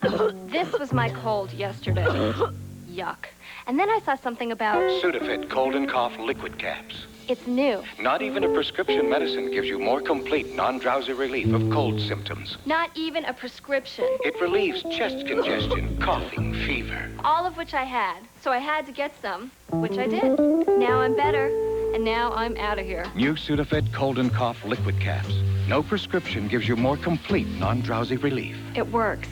This was my cold yesterday. Yuck. And then I saw something about... Sudafed cold and cough liquid caps. It's new. Not even a prescription medicine gives you more complete non-drowsy relief of cold symptoms. Not even a prescription. It relieves chest congestion, coughing, fever. All of which I had. So I had to get some, which I did. Now I'm better. And now I'm out of here. New Sudafed cold and cough liquid caps. No prescription gives you more complete non-drowsy relief. It works.